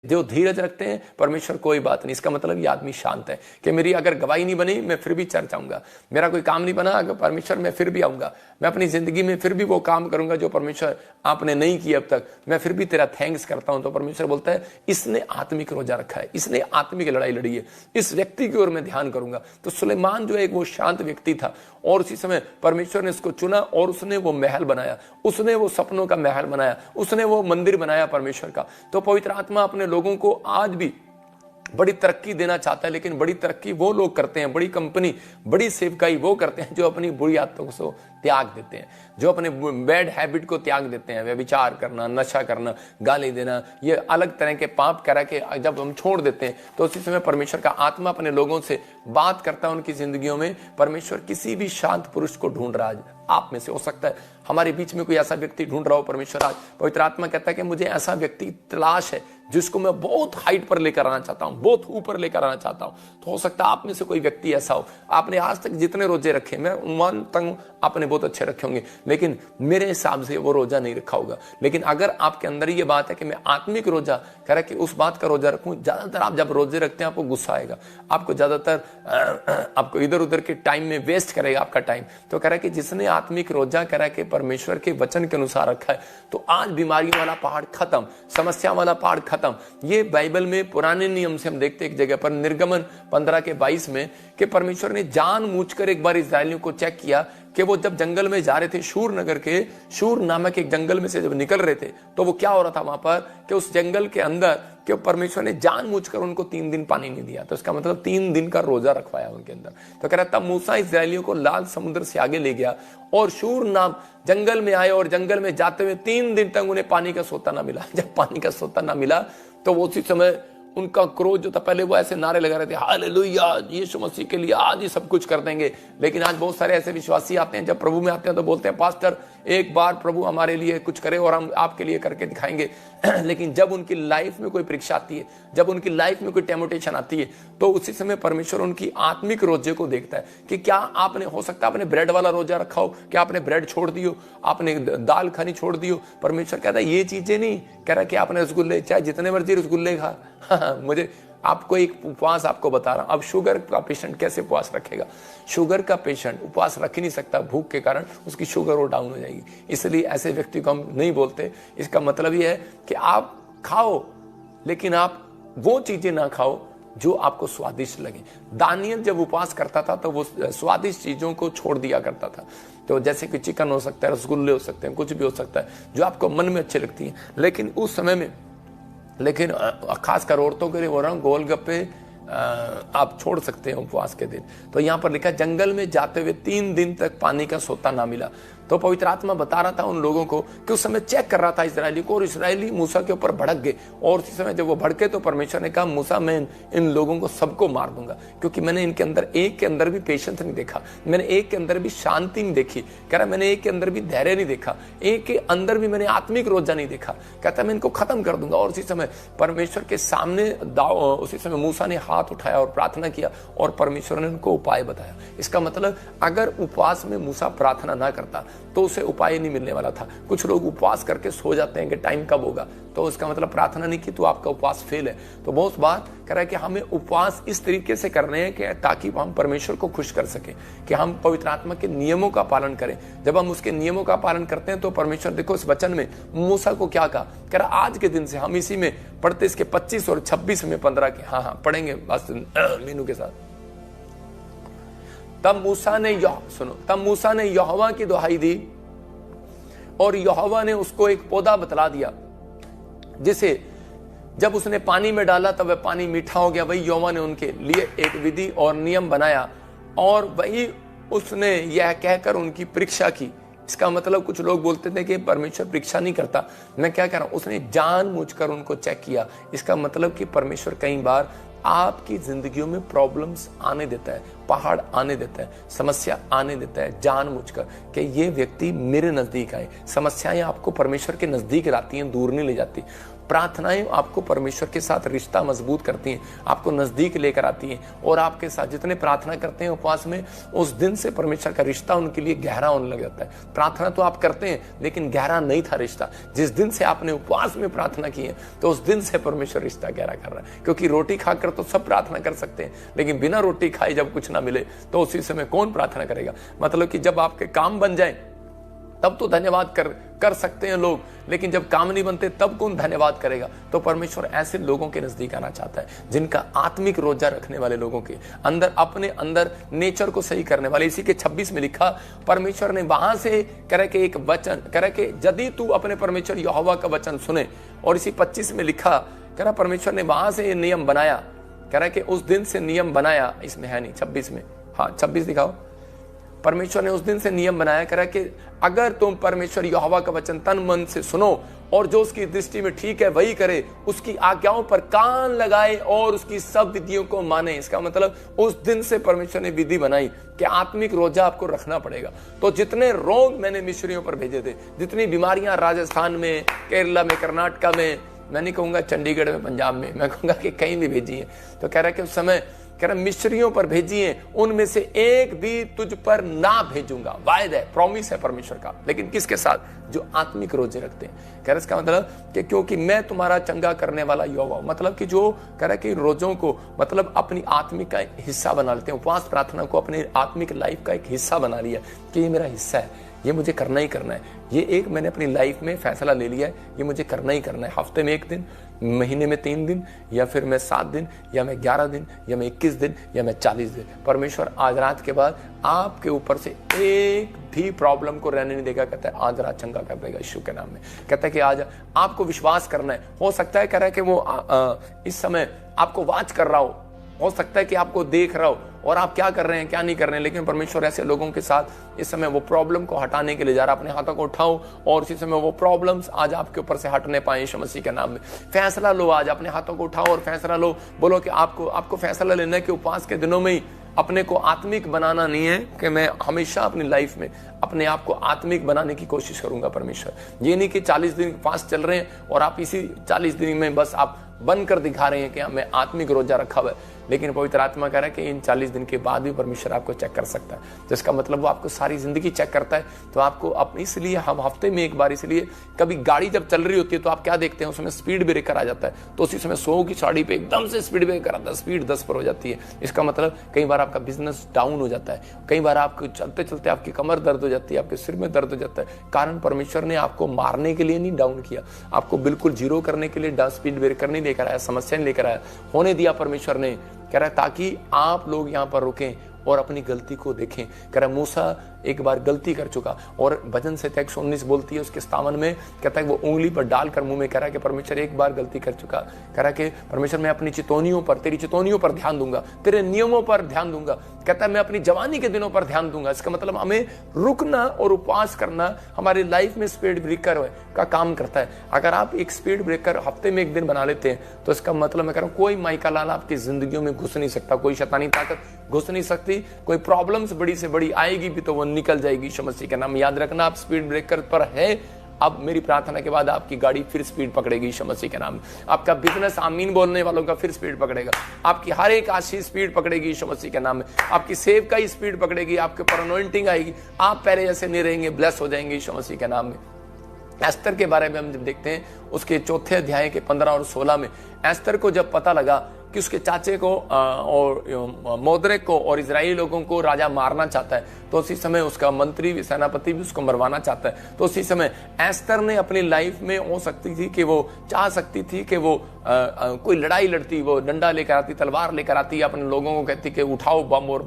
जो धीरज रखते हैं, परमेश्वर कोई बात नहीं, इसका मतलब ये आदमी शांत है कि मेरी अगर गवाही नहीं बनी मैं फिर भी चर्च आऊंगा, मेरा कोई काम नहीं बना अगर परमेश्वर मैं फिर भी आऊंगा, मैं अपनी जिंदगी में फिर भी वो काम करूंगा जो परमेश्वर आपने नहीं किया अब तक, मैं फिर भी तेरा थैंक्स करता हूं। तो परमेश्वर बोलता है इसने आत्मिक रोजा रखा है, इसने आत्मिक लड़ाई लड़ी है, इस व्यक्ति की ओर मैं ध्यान करूंगा। तो सुलेमान जो एक वो शांत व्यक्ति था और उसी समय परमेश्वर ने उसको चुना और उसने वो महल बनाया, उसने वो सपनों का महल बनाया, उसने वो मंदिर बनाया परमेश्वर का। तो पवित्र आत्मा अपने लोगों को आज भी बड़ी तरक्की देना चाहता है, लेकिन बड़ी तरक्की वो लोग करते हैं, बड़ी कंपनी, बड़ी सेवकाई वो करते हैं जो अपनी बुरी आदतों को त्याग देते हैं, जो अपने बैड हैबिट को त्याग देते हैं। व्यभिचार करना, नशा करना, गाली देना, ये अलग तरह के पाप करा के जब हम छोड़ देते हैं तो उसी समय परमेश्वर का आत्मा अपने लोगों से बात करता है उनकी जिंदगियों में। परमेश्वर किसी भी शांत पुरुष को ढूंढ रहा है, आप में से हो सकता है हमारे बीच में कोई ऐसा व्यक्ति ढूंढ रहा हो। परमेश्वर आज पवित्र आत्मा कहता है कि मुझे ऐसा व्यक्ति तलाश है जिसको मैं बहुत हाइट पर लेकर आना चाहता हूं, बहुत ऊपर लेकर आना चाहता हूं। तो हो सकता है आप में से कोई व्यक्ति ऐसा हो, आपने आज तक जितने रोजे रखे, मैं मानता हूं आपने बहुत अच्छे रखे होंगे, लेकिन मेरे हिसाब से वो रोजा नहीं रखा होगा। लेकिन अगर आपके अंदर ये बात है कि मैं आत्मिक रोजा कह रहा कि उस बात का रोजा रखूं, ज्यादातर आप जब रोजे रखते हैं आपको गुस्सा आएगा, आपको ज्यादातर आपको इधर उधर के टाइम में वेस्ट करेगा आपका टाइम। तो कह रहा है कि जिसने आत्मिक रोजा कह रहा है कि परमेश्वर के वचन के अनुसार रखा है, तो आज बीमारियों वाला पहाड़ खत्म, समस्या वाला पहाड़ खत्म। ये बाइबल में पुराने नियम से हम देखते एक जगह पर निर्गमन 15:22 में कि परमेश्वर ने जानबूझकर एक बार इस्राएलियों को चेक किया कि वो जब जंगल में जा रहे थे, शूर नगर के शूर नामक एक जंगल में से जब निकल रहे थे, तो वो क्या हो रहा था वहां पर कि उस जंगल के अंदर कि परमेश्वर ने जानबूझकर उनको 3 दिन पानी नहीं दिया। तो इसका मतलब 3 दिन का रोजा रखवाया उनके अंदर। तो कह रहा तब मूसा इस्राएलियों को लाल समुद्र से आगे ले गया और शूर नाम जंगल में आए और जंगल में जाते हुए 3 दिन तक उन्हें पानी का सोता ना मिला। जब पानी का सोता ना मिला तो वो उसी समय उनका क्रोध जो था, पहले वो ऐसे नारे लगा रहे थे हालेलुया, यीशु मसीह के लिए आज ही सब कुछ कर देंगे। लेकिन आज बहुत सारे ऐसे विश्वासी आते हैं, जब प्रभु में आते हैं तो बोलते हैं पास्टर एक बार प्रभु हमारे लिए कुछ करे और हम आपके लिए करके दिखाएंगे। लेकिन जब उनकी लाइफ में कोई परीक्षा आती है, जब उनकी लाइफ में कोई टेम्पटेशन आती है, तो उसी समय परमेश्वर उनकी आत्मिक रोजे को देखता है कि क्या आपने, हो सकता है आपने ब्रेड वाला रोजा रखा हो, क्या आपने ब्रेड छोड़ दियो, आपने दाल खानी छोड़ दियो। परमेश्वर कहता है ये चीजें नहीं, कह रहा कि आपने रसगुल्ले, चाहे जितने मर्जी रसगुल्ले खा। मुझे आपको एक उपवास आपको बता रहा हूं। अब शुगर का पेशेंट कैसे उपवास रखेगा? शुगर का पेशेंट उपवास रख ही नहीं सकता, भूख के कारण उसकी शुगर और डाउन हो जाएगी। इसलिए ऐसे व्यक्ति को हम नहीं बोलते। इसका मतलब यह है कि आप खाओ, लेकिन आप वो चीजें ना खाओ जो आपको स्वादिष्ट लगे। दानियल जब उपवास करता था तो वो स्वादिष्ट चीजों को छोड़ दिया करता था। तो जैसे कि चिकन हो सकता है, रसगुल्ले हो सकते हैं, कुछ भी हो सकता है जो आपको मन में अच्छे लगती है। लेकिन उस समय में, लेकिन खासकर औरतों के लिए हो रहा हूं, गोलगप्पे आप छोड़ सकते हैं उपवास के दिन। तो यहां पर लिखा जंगल में जाते हुए 3 दिन तक पानी का सोता ना मिला। तो पवित्र आत्मा बता रहा था उन लोगों को कि उस समय चेक कर रहा था इसराइली को, और इसराइली मूसा के ऊपर भड़क गए। और उसी समय जब वो भड़के तो परमेश्वर ने कहा मूसा मैं इन लोगों को सबको मार दूंगा, क्योंकि मैंने इनके अंदर एक के अंदर भी पेशेंस नहीं देखा, मैंने एक के अंदर भी शांति नहीं देखी, कह रहा मैंने एक के अंदर भी धैर्य नहीं देखा, एक के अंदर भी मैंने आत्मिक रोजा नहीं देखा। कहता मैं इनको खत्म कर दूंगा। और उसी समय परमेश्वर के सामने उसी समय मूसा ने हाथ उठाया और प्रार्थना किया और परमेश्वर ने उनको उपाय बताया। इसका मतलब अगर उपवास में मूसा प्रार्थना ना करता तो उसे उपाय नहीं मिलने वाला था। कुछ लोग उपवास करके सो जाते हैं कि टाइम कब होगा, तो उसका मतलब प्रार्थना नहीं की तो आपका उपवास फेल है। तो बहुत बात कह रहा है कि हमें उपवास इस तरीके से करने हैं कि ताकि हम परमेश्वर को खुश कर सकें, कि हम पवित्र आत्मा के नियमों का पालन करें। जब हम उसके नियमों का पालन करते हैं तो परमेश्वर, देखो इस वचन में मूसा को क्या कहा, कह रहा आज के दिन से हम इसी में पढ़ते, इसके 25 और 26 में 15 के, हाँ पढ़ेंगे बस मीनू के साथ। तब मूसा ने यहोवा की दुहाई दी और यहोवा ने उसको एक पौधा बतला दिया, जिसे जब उसने पानी में डाला तब वह पानी मीठा हो गया। वही यहोवा ने उनके लिए एक विधि और नियम बनाया और वही उसने यह कहकर उनकी परीक्षा की। इसका मतलब कुछ लोग बोलते थे कि परमेश्वर परीक्षा नहीं करता, मैं क्या कह रहा हूं, उसने जानबूझकर उनको चेक किया। इसका मतलब कि परमेश्वर कई बार आपकी जिंदगियों में प्रॉब्लम्स आने देता है, पहाड़ आने देता है, समस्या आने देता है जानबूझकर कि ये व्यक्ति मेरे नजदीक आए। समस्याएं आपको परमेश्वर के नजदीक लाती हैं, दूर नहीं ले जाती। प्रार्थनाएं आपको परमेश्वर के साथ रिश्ता मजबूत करती हैं, आपको नजदीक लेकर आती हैं, और आपके साथ जितने प्रार्थना करते हैं उपवास में, उस दिन से परमेश्वर का रिश्ता उनके लिए गहरा होने लग जाता है। प्रार्थना तो आप करते हैं लेकिन गहरा नहीं था रिश्ता। जिस दिन से आपने उपवास में प्रार्थना की है तो उस दिन से परमेश्वर रिश्ता गहरा कर रहा है। क्योंकि रोटी खाकर तो सब प्रार्थना कर सकते हैं, लेकिन बिना रोटी खाए जब कुछ ना मिले तो उसी समय कौन प्रार्थना करेगा। मतलब कि जब आपके काम बन जाए तब तो धन्यवाद कर सकते हैं लोग, लेकिन जब काम नहीं बनते तब कौन धन्यवाद करेगा। तो परमेश्वर ऐसे लोगों के नजदीक आना चाहता है जिनका आत्मिक रोजा रखने वाले लोगों के अंदर, अपने अंदर नेचर को सही करने वाले। इसी के 26 में लिखा, परमेश्वर ने वहां से कह रहे कि एक वचन कह रहे कि यदि तू अपने परमेश्वर यहोवा का वचन सुने। और इसी 25 में लिखा, कह रहा परमेश्वर ने वहां से ये नियम बनाया, कह रहा कि उस दिन से नियम बनाया। इसमें है नहीं 26 में, हाँ 26 दिखाओ। परमेश्वर ने उस दिन से नियम बनाया, कह रहा कि अगर तुम परमेश्वर यहोवा का वचन तन मन से सुनो और जो उसकी दृष्टि में ठीक है वही करे, उसकी आज्ञाओं पर कान लगाए और उसकी सब विधियों को माने। इसका मतलब उस दिन से परमेश्वर ने विधि बनाई कि आत्मिक रोजा आपको रखना पड़ेगा। तो जितने रोग मैंने मिस्रियों पर भेजे थे, जितनी बीमारियां राजस्थान में, केरला में, कर्नाटका में, मैं नहीं कहूंगा चंडीगढ़ में, पंजाब में, मैं कहूंगा कि कहीं भी भेजी है, तो कह रहा है कि उस समय कह रहा मिस्रियों पर भेजी है, उनमें से एक भी तुझ पर ना भेजूंगा। वायदा है, प्रॉमिस है परमेश्वर का, लेकिन किसके साथ? जो आत्मिक रोजे रखते हैं। कह रहा इसका मतलब कि क्योंकि मैं तुम्हारा चंगा करने वाला यहोवा, मतलब कि जो कह रहा कि रोजों को मतलब अपनी आत्मिक का हिस्सा बना लेते हैं, उपवास प्रार्थना को अपनी आत्मिक लाइफ का एक हिस्सा बना लिया कि ये मेरा हिस्सा है, ये मुझे करना ही करना है, ये एक मैंने अपनी लाइफ में फैसला ले लिया है, ये मुझे करना ही करना है। हफ्ते में 1 दिन, महीने में 3 दिन, या फिर मैं 7 दिन, या मैं 11 दिन, या मैं 21 दिन, या मैं 40 दिन। परमेश्वर आज रात के बाद आपके ऊपर से एक भी प्रॉब्लम को रहने नहीं देगा। कहता है आज रात चंगा कर देगा यीशु के नाम में। कहता है कि आज आपको विश्वास करना है। हो सकता है कह रहा है कि वो इस समय आपको वाच कर रहा हो सकता है कि आपको देख रहा हो और आप क्या कर रहे हैं क्या नहीं कर रहे हैं, लेकिन परमेश्वर ऐसे लोगों के साथ इस समय वो प्रॉब्लम को हटाने के लिए जा रहा है। अपने हाथों को उठाओ और इसी समय वो प्रॉब्लम्स आज आपके ऊपर से हटने पाए यीशु मसीह के नाम में। फैसला लो, आज अपने हाथों को उठाओ और फैसला लो। बोलो कि आपको फैसला लेना है कि उपवास के दिनों में ही अपने को आत्मिक बनाना नहीं है कि मैं हमेशा अपनी लाइफ में अपने आप को आत्मिक बनाने की कोशिश करूंगा परमेश्वर। ये नहीं कि 40 दिन फास्ट चल रहे हैं और आप इसी 40 दिन में बस आप बनकर दिखा रहे हैं कि मैं आत्मिक रोजा रखा हुआ है, लेकिन पवित्र आत्मा कह रहा है कि इन 40 दिन के बाद भी परमेश्वर आपको चेक कर सकता है। जिसका मतलब वो आपको सारी जिंदगी चेक करता है। तो आपको इसलिए हम हफ्ते में एक बार, इसलिए कभी गाड़ी जब चल रही होती है तो आप क्या देखते हैं, उसमें स्पीड ब्रेकर आ जाता है, तो उसी समय 100 की साड़ी पे एकदम से स्पीड ब्रेकर आता है, स्पीड 10 पर हो जाती है। इसका मतलब कई बार आपका बिजनेस डाउन हो जाता है, कई बार आपको चलते चलते आपकी कमर दर्द हो जाती है, आपके सिर में दर्द हो जाता है। कारण परमेश्वर ने आपको मारने के लिए नहीं डाउन किया, आपको बिल्कुल जीरो करने के लिए स्पीड ब्रेकर नहीं लेकर आया, समस्या नहीं लेकर आया, होने दिया परमेश्वर ने। कह रहा है ताकि आप लोग यहां पर रुकें और अपनी गलती को देखें। कह रहा मूसा एक बार गलती कर चुका और भजन संहिता 119 बोलती है उसके 57 में, कहता है वो उंगली पर डालकर मुंह में कह रहा है कि परमेश्वर एक बार गलती कर चुका। कह रहा है कि परमेश्वर मैं अपनी चितौनियों पर, तेरी चितौनियों पर ध्यान दूंगा, तेरे नियमों पर ध्यान दूंगा। कहता है मैं अपनी जवानी के दिनों पर ध्यान दूंगा। इसका मतलब हमें रुकना और उपवास करना हमारी लाइफ में स्पीड ब्रेकर का काम करता है। अगर आप एक स्पीड ब्रेकर हफ्ते में 1 दिन बना लेते हैं तो इसका मतलब मैं कह रहा हूं कोई माइका लाल आपकी जिंदगियों में घुस नहीं सकता, कोई शैतानी ताकत घुस नहीं सकती, कोई प्रॉब्लम्स बड़ी से बड़ी आएगी भी तो वो निकल जाएगी यीशु मसीह का नाम। याद रखना आप स्पीड ब्रेकर पर है, अब मेरी प्रार्थना के बाद आपकी गाड़ी फिर स्पीड पकड़ेगी यीशु मसीह के नाम में। आपका बिजनेस आमीन बोलने वालों का फिर स्पीड पकड़ेगा, आपकी हर एक आशीष स्पीड पकड़ेगी यीशु मसीह के नाम में। आपकी सेव का ही स्पीड पकड़ेगी, आपके ऊपर अनॉइंटिंग आएगी, आप पहले जैसे नहीं रहेंगे, ब्लेस हो जाएंगे यीशु मसीह के नाम में। एस्तर के बारे में हम जब देखते हैं उसके 4थे अध्याय के 15 और 16 में, एस्तर को जब पता लगा कि उसके चाचे को और मोद्रेक को और इजरायली लोगों को राजा मारना चाहता है, तो उसी समय उसका मंत्री सेनापति भी उसको मरवाना चाहता है। तो उसी समय एस्तर ने अपनी लाइफ में हो सकती थी कि वो चाह सकती थी कि वो कोई लड़ाई लड़ती, वो डंडा लेकर आती, तलवार लेकर आती, अपने लोगों को कहती कि उठाओ बम और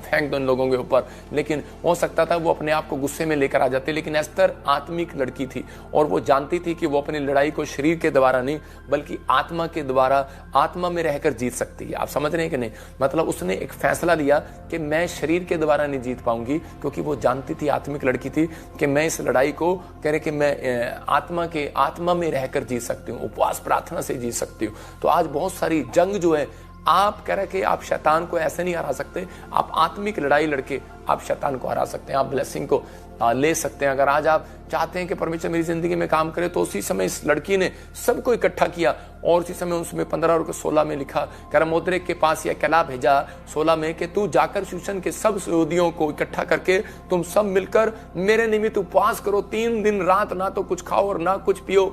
फेंक दो इन लोगों के ऊपर, लेकिन हो सकता था वो अपने आप को गुस्से में लेकर आ जाती। लेकिन एस्तर आत्मिक लड़की थी और वो जानती थी कि वो अपनी लड़ाई को शरीर के द्वारा नहीं बल्कि आत्मा के द्वारा, आत्मा में रहकर जीत सकती है। आप समझ रहे हैं कि नहीं? मतलब उसने एक फैसला लिया कि मैं शरीर के द्वारा नहीं जीत पाऊंगी, क्योंकि वो जानती थी, आत्मिक लड़की थी, कि मैं इस लड़ाई को कह रहे कि मैं आत्मा में रहकर जीत सकती हूँ, उपवास प्रार्थना से जीत सकती हूँ। तो आज बहुत सारी जंग जो है आप कह रहे कि आप शैतान को ऐसे नहीं हरा सकते, आप आत्मिक लड़ाई लड़के आप शैतान को हरा सकते हैं, आप ब्लेसिंग को ले सकते हैं। अगर आज आप चाहते हैं कि परमेश्वर मेरी जिंदगी में काम करे, तो उसी समय इस लड़की ने सबको इकट्ठा किया और उसी समय उसमें 15 और 16 में लिखा, कह रहा मोद्रेक के पास यह कहला भेजा 16 में कि तू जाकर शूशन के सब यहूदियों को इकट्ठा करके तुम सब मिलकर मेरे निमित्त उपवास करो, 3 दिन रात ना तो कुछ खाओ और ना कुछ पियो,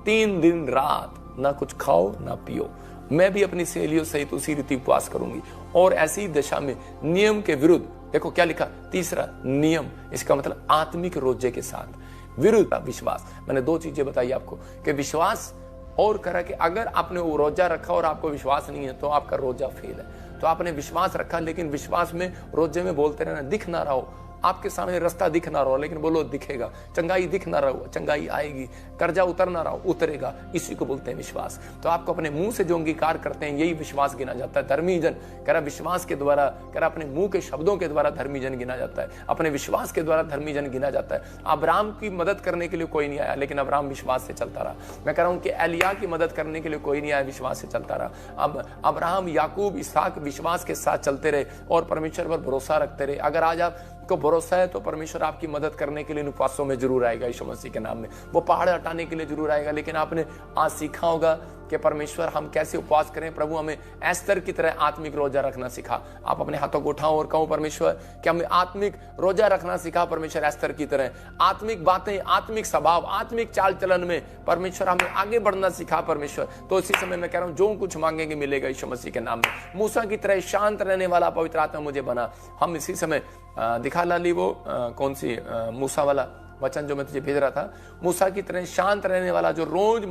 3 दिन रात ना कुछ खाओ ना पियो। मैं भी अपनी सहेलियों सहित उसी रीति उपवास करूंगी। और ऐसी दशा में नियम के विरुद्ध, देखो क्या लिखा, तीसरा नियम, इसका मतलब आत्मिक रोजे के साथ विरुद्ध विश्वास। मैंने 2 चीजें बताई आपको कि विश्वास और करा कि अगर आपने वो रोजा रखा और आपको विश्वास नहीं है तो आपका रोजा फेल है। तो आपने विश्वास रखा लेकिन विश्वास में रोजे में बोलते रहना, दिख ना रहा हो, आपके सामने रास्ता दिख ना रहा हो लेकिन बोलो दिखेगा, चंगाई दिख ना रहा हो चंगाई आएगी, कर्जा उतर ना रहा हो उतरेगा, इसी को बोलते हैं विश्वास। तो आपको अपने मुंह से जो अंगीकार करते हैं यही विश्वास गिना जाता है। धर्मी जन कह रहा विश्वास के द्वारा, कह रहा अपने मुंह के शब्दों के द्वारा धर्मी जन गिना जाता है, अपने विश्वास के द्वारा धर्मी जन गिना जाता है। अब्राहम की मदद करने के लिए कोई नहीं आया लेकिन अब्राहम विश्वास से चलता रहा। मैं कह रहा हूं कि एलिया की मदद करने के लिए कोई नहीं आया, विश्वास से चलता रहा। अब अब्राहम, याकूब, इसहाक विश्वास के साथ चलते रहे और परमेश्वर पर भरोसा रखते रहे। अगर आज आपको भरोसा है तो परमेश्वर आपकी मदद करने के लिए उपवासों में जरूर आएगा, यीशु मसीह के नाम में। वो पहाड़ हटाने के लिए जरूर आएगा। लेकिन आपने आज सीखा होगा कि परमेश्वर हम कैसे उपवास करें। प्रभु हमें एस्तर की तरह आत्मिक रोजा रखना सिखा। आप अपने हाथों को उठाओ और कहो परमेश्वर कि हमें आत्मिक रोजा रखना सिखा परमेश्वर, एस्तर की तरह आत्मिक बातें, आत्मिक स्वभाव, आत्मिक चाल चलन में परमेश्वर हमें आगे बढ़ना सिखा परमेश्वर। तो इसी समय मैं कह रहा हूं जो कुछ मांगेंगे मिलेगा यीशु मसीह के नाम में। मूसा की तरह शांत रहने वाला पवित्र आत्मा मुझे बना। हम इसी समय दिखा लाली वो कौन सी मूसा वाला वचन जो मैं तुझे भेज रहा था, मूसा की तरह शांत रहने वाला, जो रोज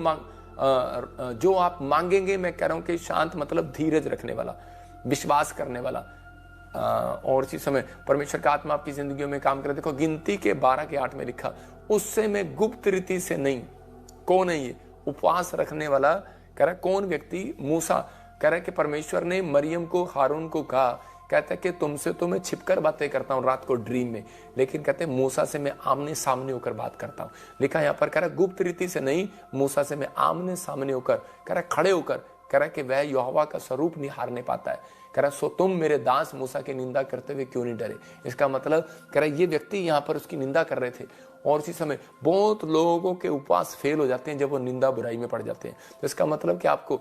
जो आप मांगेंगे, मैं कह रहा हूं कि शांत मतलब धीरज रखने वाला, विश्वास करने वाला। और इसी समय परमेश्वर का आत्मा आपकी जिंदगियों में काम करे। देखो गिनती के 12 के 8 में लिखा, उससे मैं गुप्त रीति से नहीं। कौन है ये उपवास रखने वाला? कह रहा कौन व्यक्ति? मूसा। कह रहा कि परमेश्वर ने मरियम को, हारून को कहा, कहता है कि तुमसे तो मैं छिपकर बातें करता हूं रात को ड्रीम में, लेकिन कहते हैं मूसा से मैं आमने सामने होकर बात करता हूं। लिखा यहां पर, कह रहा गुप्त रीति से नहीं, मूसा से मैं आमने सामने होकर, कह रहा खड़े होकर, कह रहा कि वह यहोवा का स्वरूप निहारने पाता है। कह रहा सो तुम मेरे दास मूसा की निंदा करते हुए क्यों नहीं डरे? इसका मतलब कह रहा ये व्यक्ति यहां पर उसकी निंदा कर रहे थे। और इसी समय बहुत लोगों के उपवास फेल हो जाते हैं जब वो निंदा बुराई में पड़ जाते हैं। तो इसका मतलब कि आपको,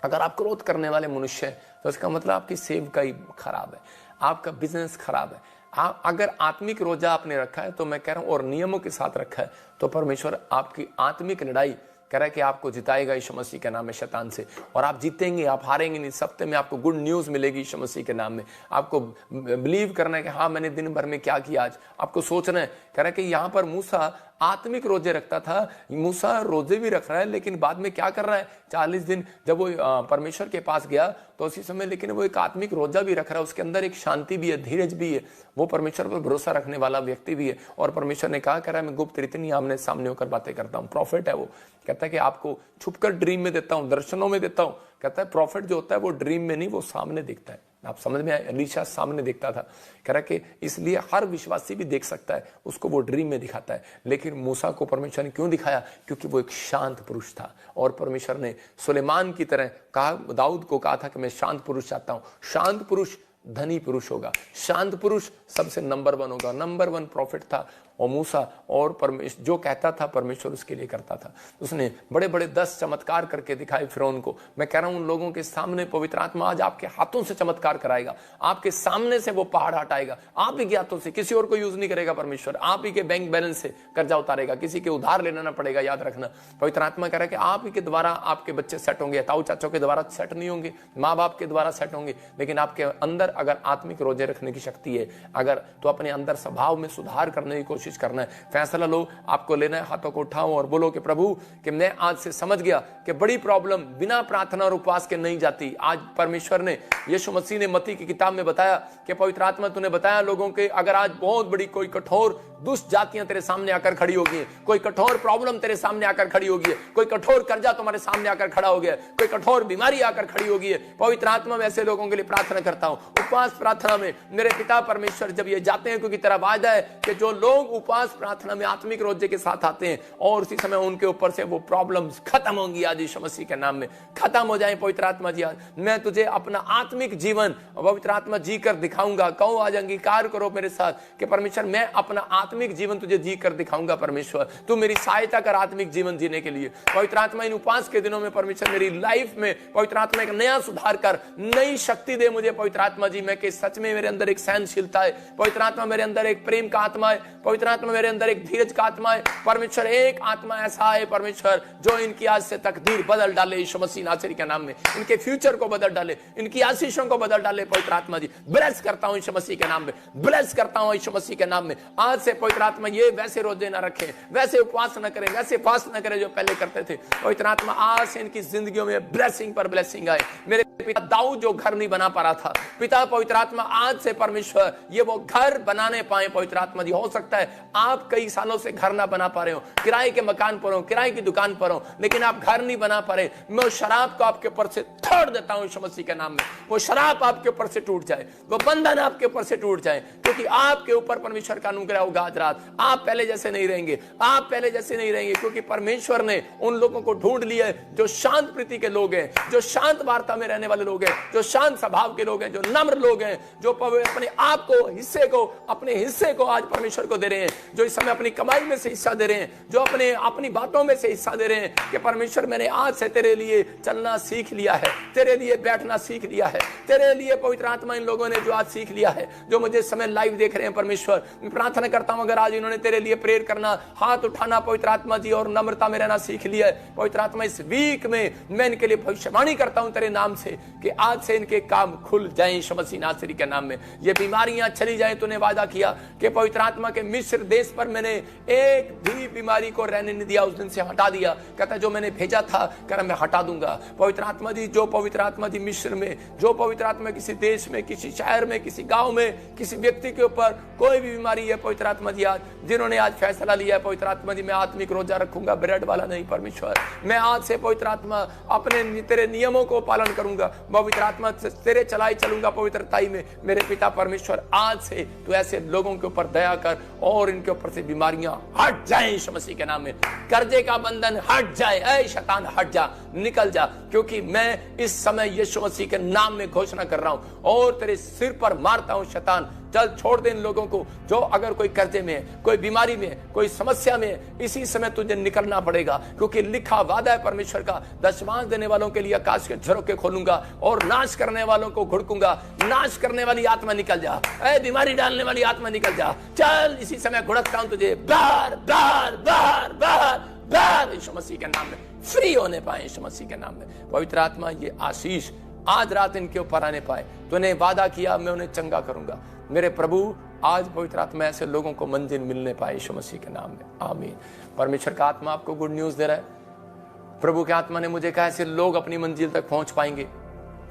अगर आप क्रोध करने वाले मनुष्य हैं तो इसका मतलब आपकी सेवकाई खराब है, आपका बिजनेस खराब है। आप अगर आत्मिक रोजा आपने रखा है तो मैं कह रहा हूं और नियमों के साथ रखा है तो परमेश्वर आपकी आत्मिक लड़ाई कह रहा है कि आपको जिताएगा यीशु मसीह के नाम में शैतान से। और आप जीतेंगे, आप हारेंगे नहीं। सप्ते में आपको गुड न्यूज मिलेगी यीशु मसीह के नाम में। आपको बिलीव करना है कि हाँ मैंने दिन भर में क्या किया आज। आपको सोचना है, कह रहा है कि यहाँ पर मूसा आत्मिक रोजे रखता था, मूसा रोजे भी रख रहा है लेकिन बाद में क्या कर रहा है, 40 दिन जब वो परमेश्वर के पास गया तो उसी समय, लेकिन वो एक आत्मिक रोजा भी रख रहा है, उसके अंदर एक शांति भी है, धीरज भी है, वो परमेश्वर पर भरोसा रखने वाला व्यक्ति भी है। और परमेश्वर ने कहा, कह रहा है मैं गुप्त रीति नहीं आमने सामने होकर बातें करता हूँ। प्रॉफिट है वो, कहता है कि आपको छुपकर ड्रीम में देता हूँ, दर्शनों में देता हूँ। कहता है प्रॉफिट जो होता है वो ड्रीम में नहीं, वो सामने दिखता है। आप समझ में आए, एलीशा सामने देखता था। कह रहा कि इसलिए हर विश्वासी भी देख सकता है, उसको वो ड्रीम में दिखाता है। लेकिन मूसा को परमेश्वर ने क्यों दिखाया? क्योंकि वो एक शांत पुरुष था। और परमेश्वर ने सुलेमान की तरह कहा, दाऊद को कहा था कि मैं शांत पुरुष चाहता हूं। शांत पुरुष धनी पुरुष होगा, शांत पुरुष सबसे नंबर 1 होगा। नंबर 1 प्रॉफिट था और मूसा, और परमेश्वर जो कहता था परमेश्वर उसके लिए करता था। उसने बड़े बड़े 10 चमत्कार करके दिखाए फिरौन को। मैं कह रहा हूं उन लोगों के सामने पवित्र आत्मा आज आपके हाथों से चमत्कार कराएगा, आपके सामने से वो पहाड़ हटाएगा, आप ही के हाथों से, किसी और को यूज नहीं करेगा परमेश्वर। आप ही के बैंक बैलेंस से कर्जा उतारेगा, किसी के उधार लेना ना पड़ेगा। याद रखना, पवित्र आत्मा कह रहा है कि आप ही के द्वारा आपके बच्चे सेट होंगे, ताऊ चाचों के द्वारा सेट नहीं होंगे, माँ बाप के द्वारा सेट होंगे, लेकिन आपके अंदर अगर आत्मिक रोजे रखने की शक्ति है अगर, तो अपने अंदर स्वभाव में सुधार करने की कोशिश करना है। फैसला लो, आपको लेना है, हाथों को उठाओ और बोलो कि प्रभु कि मैं आज से समझ गया कि बड़ी प्रॉब्लम बिना प्रार्थना और उपवास के नहीं जाती। आज परमेश्वर ने, यीशु मसीह ने मत्ती की किताब में बताया कि पवित्र आत्मा तूने बताया लोगों के, अगर आज बहुत बड़ी कोई कठोर दुष्ट जातियां तेरे सामने आकर खड़ी होगी, कोई कठोर प्रॉब्लम तेरे सामने आकर खड़ी होगी, कोई कठोर कर्जा तुम्हारे सामने आकर खड़ा हो गया, कोई कठोर बीमारी आकर खड़ी होगी। पवित्र आत्मा में ऐसे लोगों के लिए प्रार्थना करता हूं। उपवास प्रार्थना में मेरे पिता परमेश्वर जब ये जाते हैं, क्योंकि तेरा वायदा है कि जो लोग उपवास प्रार्थना में आत्मिक रोजे के साथ आते हैं और उसी समय उनके ऊपर से वो प्रॉब्लम्स खत्म होंगी, आज यीशु मसीह के नाम में खत्म हो जाए। पवित्र आत्मा जी, आज मैं तुझे अपना आत्मिक जीवन पवित्र आत्मा जी कर दिखाऊंगा। कहो आज अंगीकार करो मेरे साथ कि परमेश्वर मैं अपना आत्मिक जीवन तुझे जी कर दिखाऊंगा। परमेश्वर तू मेरी सहायता कर आत्मिक जीवन जीने के लिए। पवित्र आत्मा इन उपवास के दिनों में परमेश्वर मेरी लाइफ में पवित्र आत्मा एक नया सुधार कर, नई शक्ति दे मुझे पवित्र आत्मा जी। मैं कि सच में मेरे अंदर एक सहनशीलता है पवित्र आत्मा, मेरे अंदर एक प्रेम का आत्मा है पवित्र आत्मा, मेरे अंदर एक धीरज का आत्मा है परमेश्वर। एक आत्मा ऐसा है परमेश्वर जो इनकी आज से तकदीर बदल डाले यीशु मसीह नासरी के नाम में, इनके फ्यूचर को बदल डाले, इनकी आशीषों को बदल डाले पवित्र आत्मा जी। ब्लेस करता हूं यीशु मसीह के नाम में, ब्लेस करता हूं यीशु मसीह के नाम में। आज से पवित्र आत्मा ये वैसे रोजे ना रखें, वैसे उपवास ना करें, वैसे फास्ट ना करें जो पहले करते थे। पवित्र आत्मा आज से इनकी जिंदगियों में ब्लेसिंग पर ब्लेसिंग आए। मेरे पिता दाऊद जो घर नहीं बना पा रहा था, पिता पवित्र आत्मा आज से परमेश्वर ये वो घर बनाने पाए पवित्र आत्मा जी। हो सकता है आप कई सालों से घर ना बना पा रहे हो, किराए के मकान पर हो, किराए की दुकान पर हो, लेकिन आप घर नहीं बना पा रहे। मैं उस शराब को आपके ऊपर से तोड़ देता हूं यीशु मसीह के नाम में। वो शराब आपके ऊपर से टूट जाए, वो बंधन आपके ऊपर से टूट जाए, क्योंकि आपके ऊपर परमेश्वर का अनुग्रह होगा। आज रात आप पहले जैसे नहीं रहेंगे, आप पहले जैसे नहीं रहेंगे, क्योंकि परमेश्वर ने उन लोगों को ढूंढ लिया है जो शांत प्रीति के लोग हैं, जो शांत वार्ता में रहने वाले लोग हैं, जो शांत स्वभाव के लोग हैं, जो नम्र लोग हैं, जो अपने आप को अपने हिस्से को आज परमेश्वर को दे रहे हैं, जो इस समय अपनी कमाई में से हिस्सा दे रहे हैं, जो अपनी बातों में से हिस्सा दे रहे हैं कि परमेश्वर मैंने आज से तेरे लिए चलना सीख लिया है, तेरे लिए बैठना सीख लिया है, तेरे लिए पवित्र आत्मा इन लोगों ने जो आज सीख लिया है, जो मुझे समय लाइव देख रहे हैं परमेश्वर, मैं प्रार्थना करता हूं अगर आज इन्होंने तेरे लिए प्रेयर करना, हाथ उठाना पवित्र आत्मा जी और नम्रता में रहना सीख लिया है पवित्र आत्मा, इस वीक में मैं इनके लिए भविष्यवाणी करता हूं तेरे नाम से कि आज से इनके काम खुल जाएं यीशु मसीह नासरी के नाम में। ये बीमारियां चली जाएं। तूने वादा किया कि पवित्र आत्मा के मिस्र देश पर मैंने एक भी बीमारी को रहने नहीं दिया, उस दिन से हटा दिया। कहता जो मैंने भेजा था कर मैं हटा दूंगा पवित्र आत्मा जी। जो पवित्र आत्मा जी मिस्र में, जो पवित्र आत्मा किसी देश में, किसी शहर में, किसी गांव में, किसी व्यक्ति के ऊपर कोई भी बीमारी है पवित्र आत्मा जी, आज जिन्होंने आज फैसला लिया है पवित्र आत्मा जी मैं आत्मिक रोजा रखूंगा, ब्रेड वाला नहीं परमेश्वर। मैं आज से पवित्र आत्मा अपने तेरे नियमों को पालन करूंगा, पवित्र आत्मा तेरे चलाई चलूंगा पवित्रताई में। मेरे पिता परमेश्वर आज से तू ऐसे लोगों के ऊपर दया कर और इनके ऊपर से बीमारियां हट जाएं यीशु मसीह के नाम में। कर्जे का बंधन हट जाए, ऐ शैतान हट जा, निकल जा, क्योंकि मैं इस समय यीशु मसीह के नाम में घोषणा कर रहा हूं और तेरे सिर पर मारता हूं शैतान। चल छोड़ दे इन लोगों को जो अगर कोई कर्जे में है, कोई बीमारी में है, कोई समस्या में है, इसी समय तुझे निकलना पड़ेगा, क्योंकि लिखा वादा है परमेश्वर का, दशमांश देने वालों के लिए आकाश के झरोखे खोलूंगा और नाश करने वालों को घुड़कूंगा। नाश करने वाली आत्मा निकल जा, ऐ बीमारी डालने वाली आत्मा निकल जा। चल इसी समय घुड़कता हूं तुझे, बार बार बार बार बार यीशु मसीह के नाम में फ्री होने पाए यीशु मसीह के नाम में। पवित्र आत्मा ये आशीष आज रात इनके ऊपर आने पाए। तूने वादा किया मैं उन्हें चंगा करूंगा। मेरे प्रभु आज पवित्र आत्मा ऐसे लोगों को मंजिल मिलने पाए यीशु मसीह के नाम में, आमीन। परमेश्वर का आत्मा आपको गुड न्यूज दे रहा है। प्रभु के आत्मा ने मुझे कहा ऐसे लोग अपनी मंजिल तक पहुंच पाएंगे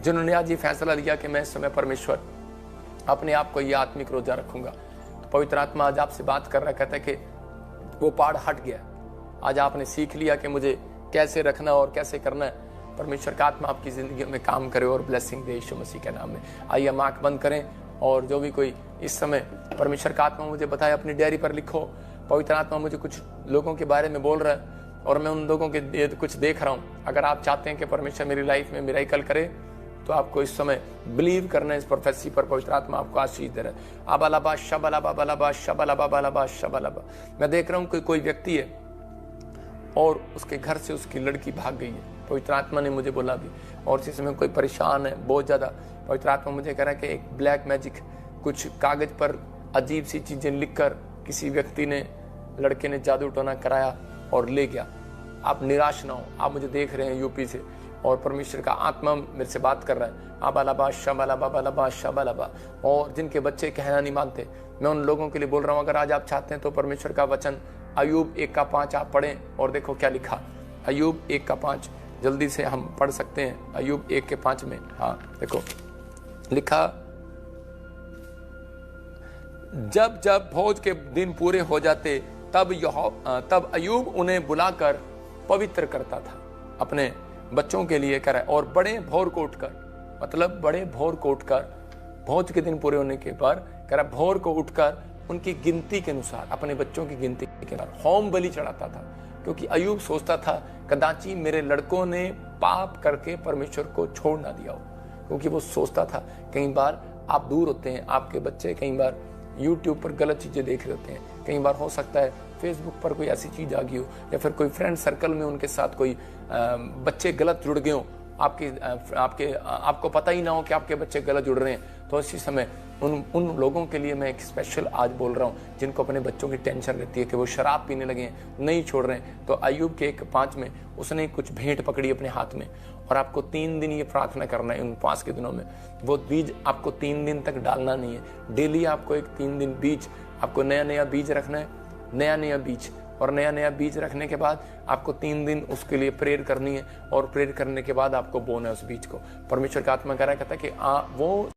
जिन्होंने आज ये फैसला लिया कि मैं इस समय परमेश्वर अपने आप को ये आत्मिक रोजा रखूंगा। तो पवित्र आत्मा आज आपसे बात कर रहा है, कहता है कि वो पहाड़ हट गया। आज आपने सीख लिया कि मुझे कैसे रखना और कैसे करना है। परमेश्वर का आत्मा आपकी जिंदगी में काम करे और ब्लेसिंग दे यीशु मसीह के नाम में। आइए हम आंख बंद करें और जो भी कोई इस समय परमेश्वर का आत्मा मुझे बताए अपनी डायरी पर लिखो। पवित्र आत्मा मुझे कुछ लोगों के बारे में बोल रहा है और मैं उन लोगों के कुछ देख रहा हूँ। अगर आप चाहते हैं कि परमेश्वर मेरी लाइफ में मिरेकल करे तो आपको इस समय बिलीव करना है इस प्रोफेसी पर। पवित्र आत्मा आपको आशीष दे रहा है। अबालाबा शबलाबा बलाबा शबलाबा बलाबा शबलाबा। मैं देख रहा हूँ कि कोई व्यक्ति है और उसके घर से उसकी लड़की भाग गई है। पवित्र आत्मा ने मुझे बोला भी, और इस समय कोई परेशान है बहुत ज़्यादा। पवित्र आत्मा मुझे कह रहा है कि एक ब्लैक मैजिक, कुछ कागज पर अजीब सी चीज़ें लिखकर किसी व्यक्ति ने, लड़के ने जादू टोना कराया और ले गया। आप निराश ना हो, आप मुझे देख रहे हैं यूपी से और परमेश्वर का आत्मा मेरे से बात कर रहा है। आबालाबा शबालाबा बालाबा शबालाबा। और जिनके बच्चे कहना नहीं मानते, मैं उन लोगों के लिए बोल रहा हूँ, अगर आज आप चाहते हैं तो परमेश्वर का वचन अय्यूब 1:5 आप पढ़ें और देखो क्या लिखा। अय्यूब 1:5 जल्दी से हम पढ़ सकते हैं। अय्यूब 1:5 में हाँ देखो लिखा, जब जब भोज के दिन पूरे हो जाते तब अय्यूब उन्हें बुलाकर पवित्र करता था अपने बच्चों के लिए करे, और बड़े भोर को उठकर, मतलब बड़े भोर को उठकर, भोज के दिन पूरे होने के बाद करे भोर को उठकर उनकी गिनती के अनुसार, अपने बच्चों की गिनती के अनुसार होम बलि चढ़ाता था। क्योंकि अय्यूब सोचता था कदाची मेरे लड़कों ने पाप करके परमेश्वर को छोड़ ना दिया हो। क्योंकि वो सोचता था कई बार आप दूर होते हैं, आपके बच्चे कई बार यूट्यूब पर गलत चीज़ें देख रहे होते हैं, कई बार हो सकता है फेसबुक पर कोई ऐसी चीज़ आ गई हो, या फिर कोई फ्रेंड सर्कल में उनके साथ कोई बच्चे गलत जुड़ गए हो, आपको पता ही ना हो कि आपके बच्चे गलत जुड़ रहे हैं। तो इसी समय उन लोगों के लिए मैं एक स्पेशल आज बोल रहा हूँ जिनको अपने बच्चों की टेंशन रहती है कि वो शराब पीने लगे हैं, नहीं छोड़ रहे हैं। तो अय्यूब के 1:5 में उसने कुछ भेंट पकड़ी अपने हाथ में, और आपको 3 दिन ये प्रार्थना करना है। उन 5 के दिनों में वो बीज आपको 3 दिन तक डालना नहीं है। डेली आपको 3 दिन बीज, आपको नया बीज रखना है, नया बीज, और नया बीज रखने के बाद आपको 3 दिन उसके लिए प्रेयर करनी है, और प्रेयर करने के बाद आपको बोना है उस बीज को। परमेश्वर का आत्मा कह रहा है, कहता है कि वो